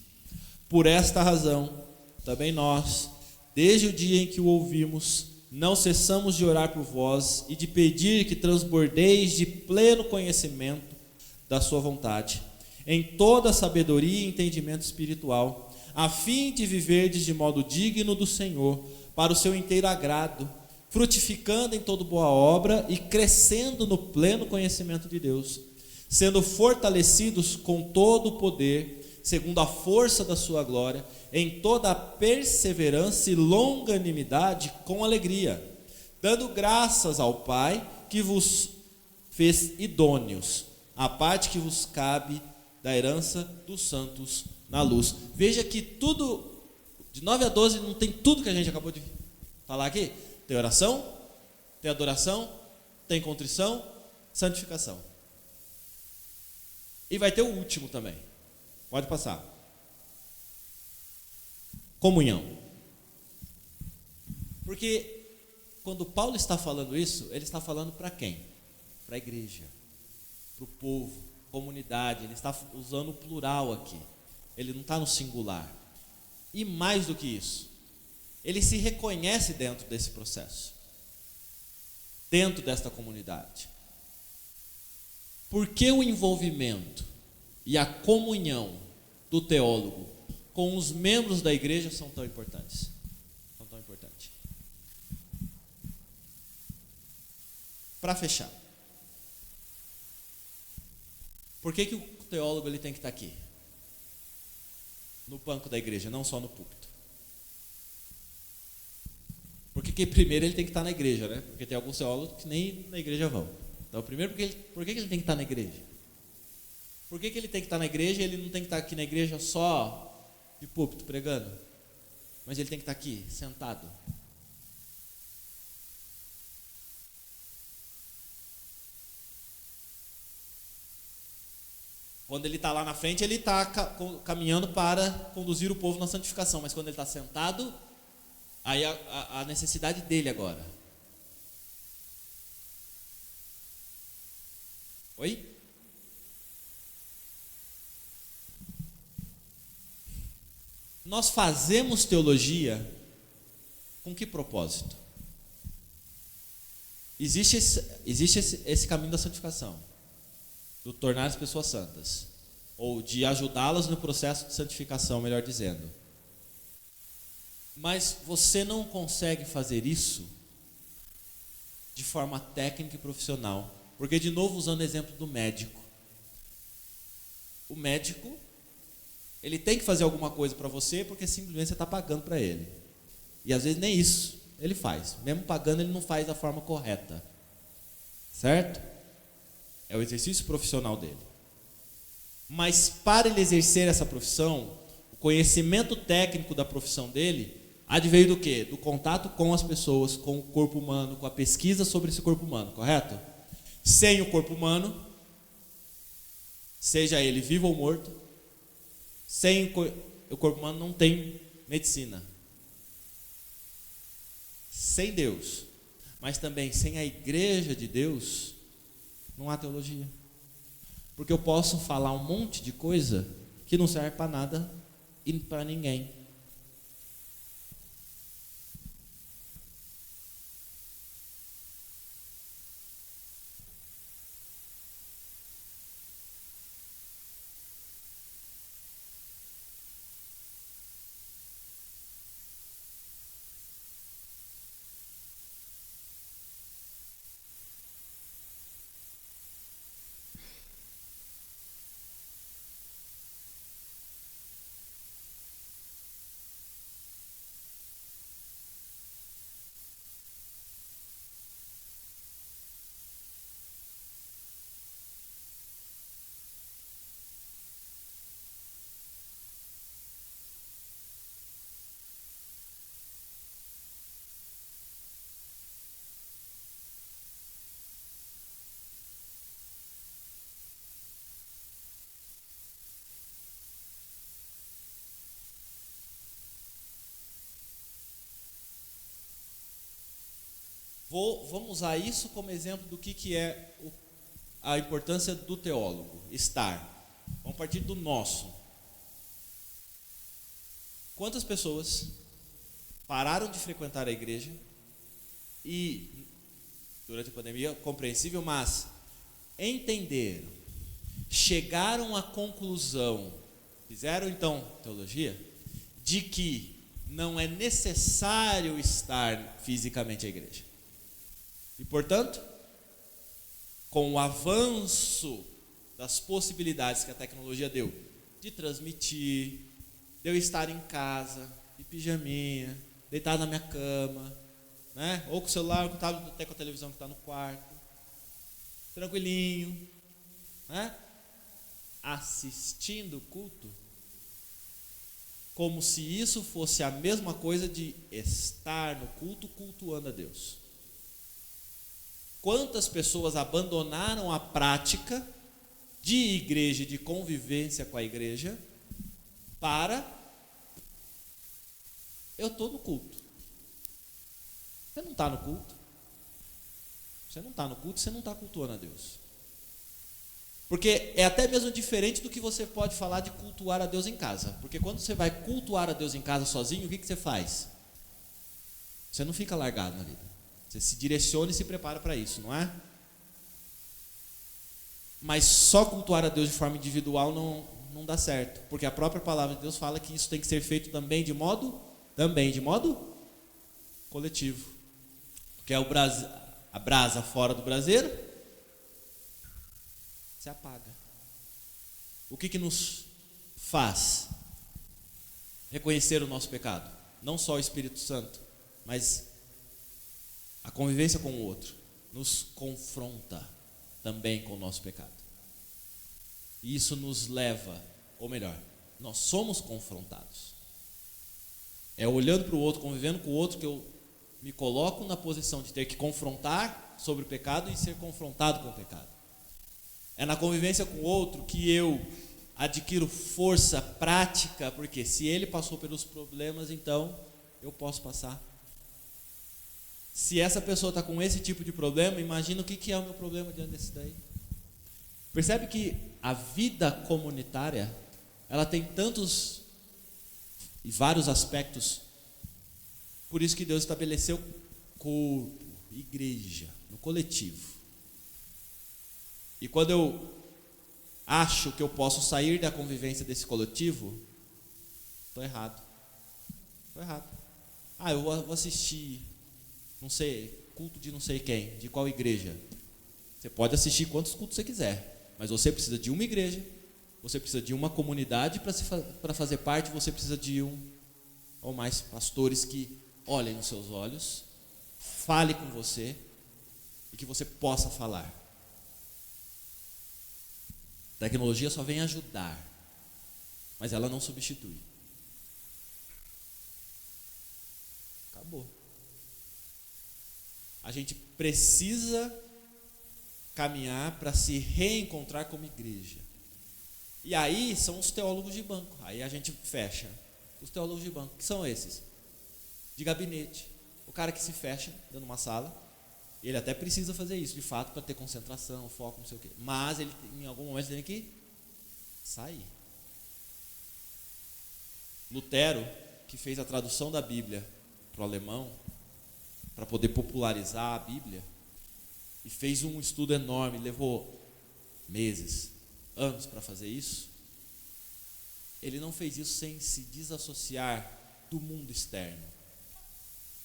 por esta razão, também nós, desde o dia em que o ouvimos, não cessamos de orar por vós e de pedir que transbordeis de pleno conhecimento da sua vontade, em toda sabedoria e entendimento espiritual, a fim de viverdes de modo digno do Senhor, para o seu inteiro agrado, frutificando em toda boa obra e crescendo no pleno conhecimento de Deus, sendo fortalecidos com todo o poder, segundo a força da sua glória, em toda a perseverança e longanimidade com alegria, dando graças ao Pai que vos fez idôneos, a parte que vos cabe da herança dos santos na luz. Veja que tudo, de 9 a 12, não tem tudo que a gente acabou de falar aqui. Tem oração, tem adoração, tem contrição, santificação. E vai ter o último também. Pode passar. Comunhão. Porque quando Paulo está falando isso, ele está falando para quem? Para a igreja, para o povo, comunidade. Ele está usando o plural aqui. Ele não está no singular. E mais do que isso, ele se reconhece dentro desse processo, dentro desta comunidade. Por que o envolvimento e a comunhão do teólogo com os membros da igreja são tão importantes? São tão importantes. Para fechar, por que o teólogo ele tem que estar aqui? No banco da igreja, não só no púlpito. Porque primeiro ele tem que estar na igreja, né? Porque tem alguns teólogos que nem na igreja vão. Então, primeiro, por que ele tem que estar na igreja? Por que ele tem que estar na igreja e ele não tem que estar aqui na igreja só de púlpito pregando? Mas ele tem que estar aqui, sentado. Quando ele está lá na frente, ele está caminhando para conduzir o povo na santificação. Mas quando ele está sentado, aí a necessidade dele agora. Oi? Nós fazemos teologia com que propósito? Existe esse caminho da santificação, do tornar as pessoas santas, ou de ajudá-las no processo de santificação, melhor dizendo. Mas você não consegue fazer isso de forma técnica e profissional. Porque, de novo, usando o exemplo do médico. O médico, ele tem que fazer alguma coisa para você, porque simplesmente você está pagando para ele. E às vezes nem isso ele faz. Mesmo pagando, ele não faz da forma correta. Certo? É o exercício profissional dele. Mas para ele exercer essa profissão, o conhecimento técnico da profissão dele adveio do quê? Do contato com as pessoas, com o corpo humano, com a pesquisa sobre esse corpo humano, correto? Sem o corpo humano, seja ele vivo ou morto, sem o corpo humano não tem medicina. Sem Deus, mas também sem a igreja de Deus, não há teologia. Porque eu posso falar um monte de coisa que não serve para nada e para ninguém. Vamos usar isso como exemplo do que é a importância do teólogo, estar. Vamos partir do nosso. Quantas pessoas pararam de frequentar a igreja e, durante a pandemia, compreensível, mas entenderam, chegaram à conclusão, fizeram então teologia, de que não é necessário estar fisicamente à igreja. E, portanto, com o avanço das possibilidades que a tecnologia deu, de transmitir, de eu estar em casa, de pijaminha, deitado na minha cama, né? Ou com o celular, com o tablet, até com a televisão que está no quarto, tranquilinho, né? Assistindo o culto, como se isso fosse a mesma coisa de estar no culto, cultuando a Deus. Quantas pessoas abandonaram a prática de igreja, de convivência com a igreja, para eu estou no culto. Você não está no culto. Você não está no culto, você não está cultuando a Deus. Porque é até mesmo diferente do que você pode falar de cultuar a Deus em casa. Porque quando você vai cultuar a Deus em casa sozinho, o que você faz? Você não fica largado na vida. Você se direciona e se prepara para isso, não é? Mas só cultuar a Deus de forma individual não dá certo. Porque a própria palavra de Deus fala que isso tem que ser feito também de modo coletivo. Porque a brasa fora do braseiro se apaga. O que nos faz reconhecer o nosso pecado? Não só o Espírito Santo, mas a convivência com o outro nos confronta também com o nosso pecado. E isso nos leva, ou melhor, nós somos confrontados. É olhando para o outro, convivendo com o outro, que eu me coloco na posição de ter que confrontar sobre o pecado e ser confrontado com o pecado. É na convivência com o outro que eu adquiro força prática, porque se ele passou pelos problemas, então eu posso passar. Se essa pessoa está com esse tipo de problema, imagina o que é o meu problema diante desse daí. Percebe que a vida comunitária, ela tem tantos e vários aspectos. Por isso que Deus estabeleceu corpo, igreja, no coletivo. E quando eu acho que eu posso sair da convivência desse coletivo, estou errado. Estou errado. Eu vou assistir, não sei, culto de não sei quem, de qual igreja. Você pode assistir quantos cultos você quiser, mas você precisa de uma igreja, você precisa de uma comunidade para fazer parte, você precisa de um ou mais pastores que olhem nos seus olhos, fale com você e que você possa falar. Tecnologia só vem ajudar, mas ela não substitui. Acabou. A gente precisa caminhar para se reencontrar como igreja. E aí são os teólogos de banco. Aí a gente fecha. Os teólogos de banco, que são esses? De gabinete. O cara que se fecha dentro de uma sala. Ele até precisa fazer isso, de fato, para ter concentração, foco, não sei o quê. Mas ele, em algum momento, tem que sair. Lutero, que fez a tradução da Bíblia para o alemão, para poder popularizar a Bíblia, e fez um estudo enorme, levou meses, anos para fazer isso. Ele não fez isso sem se desassociar do mundo externo.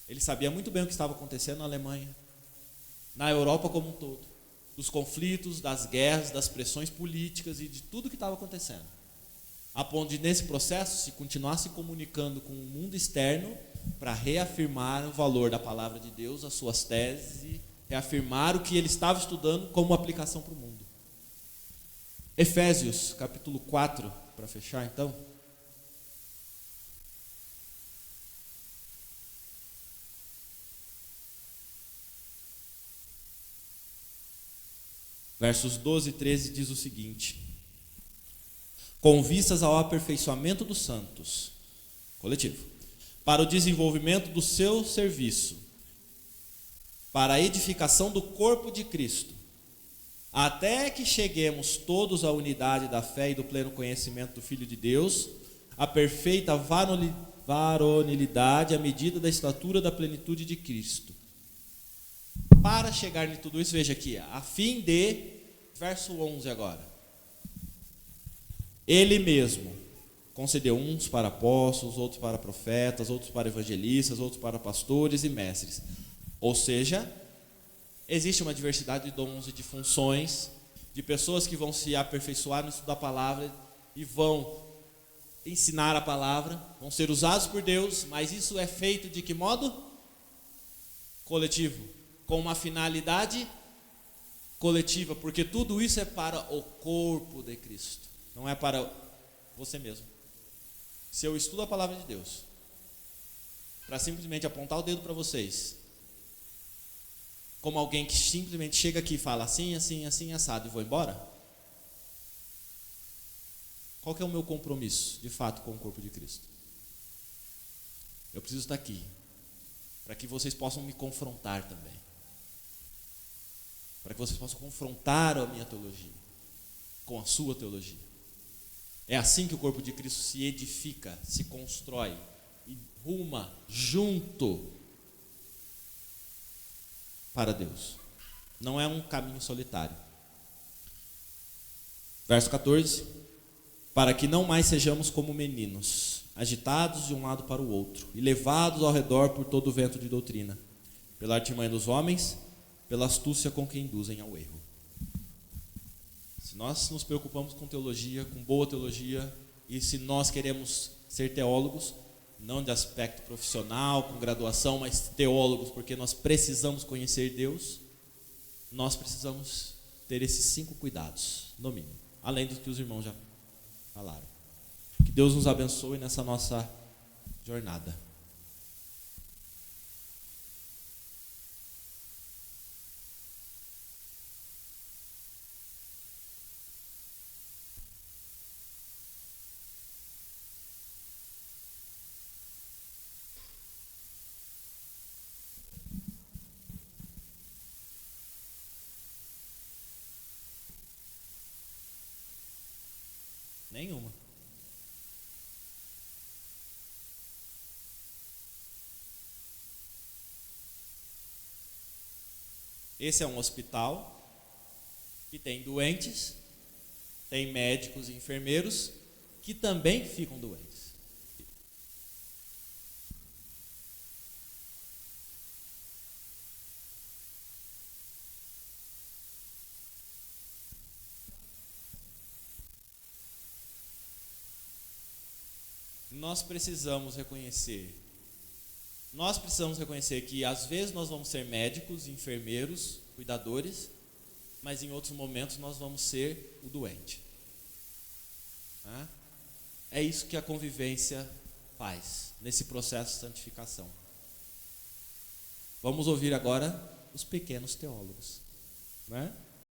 Ele sabia muito bem o que estava acontecendo na Alemanha, na Europa como um todo, dos conflitos, das guerras, das pressões políticas e de tudo que estava acontecendo. A ponto de, nesse processo, se continuar se comunicando com o mundo externo para reafirmar o valor da palavra de Deus, as suas teses, e reafirmar o que ele estava estudando como aplicação para o mundo. Efésios, capítulo 4, para fechar então. Versos 12 e 13 diz o seguinte: com vistas ao aperfeiçoamento dos santos, coletivo, para o desenvolvimento do seu serviço, para a edificação do corpo de Cristo, até que cheguemos todos à unidade da fé e do pleno conhecimento do Filho de Deus, à perfeita varonilidade, à medida da estatura da plenitude de Cristo. Para chegar em tudo isso, veja aqui, a fim de, verso 11 agora, Ele mesmo concedeu uns para apóstolos, outros para profetas, outros para evangelistas, outros para pastores e mestres. Ou seja, existe uma diversidade de dons e de funções, de pessoas que vão se aperfeiçoar no estudo da palavra e vão ensinar a palavra, vão ser usados por Deus, mas isso é feito de que modo? Coletivo, com uma finalidade coletiva, porque tudo isso é para o corpo de Cristo, não é para você mesmo. Se eu estudo a palavra de Deus para simplesmente apontar o dedo para vocês, como alguém que simplesmente chega aqui e fala assim, assim, assim, assado e vou embora, qual que é o meu compromisso, de fato, com o corpo de Cristo? Eu preciso estar aqui para que vocês possam me confrontar também, para que vocês possam confrontar a minha teologia com a sua teologia. É assim que o corpo de Cristo se edifica, se constrói e ruma junto para Deus. Não é um caminho solitário. Verso 14: para que não mais sejamos como meninos, agitados de um lado para o outro e levados ao redor por todo o vento de doutrina, pela artimanha dos homens, pela astúcia com que induzem ao erro. Se nós nos preocupamos com teologia, com boa teologia, e se nós queremos ser teólogos, não de aspecto profissional, com graduação, mas teólogos, porque nós precisamos conhecer Deus, nós precisamos ter esses 5 cuidados, no mínimo, além dos que os irmãos já falaram. Que Deus nos abençoe nessa nossa jornada. Nenhuma. Esse é um hospital que tem doentes, tem médicos e enfermeiros que também ficam doentes. Nós precisamos reconhecer que às vezes nós vamos ser médicos, enfermeiros, cuidadores, mas em outros momentos nós vamos ser o doente. É isso que a convivência faz nesse processo de santificação. Vamos ouvir agora os pequenos teólogos, né?